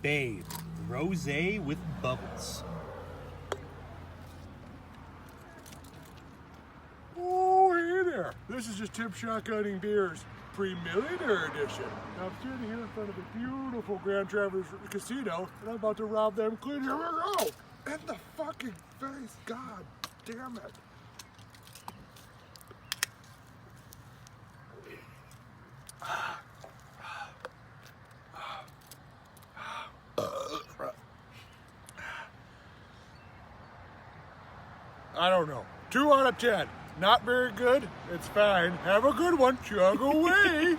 Babe, rosé with bubbles. Oh, hey there. This is just Tim Shotgunning Beers Millionaire Edition. Now, I'm standing here in front of a beautiful Grand Traverse Casino, and I'm about to rob them clean. Here we go. In the fucking face. God damn it. I don't know. 2 out of 10. Not very good. It's fine. Have a good one. Chug away.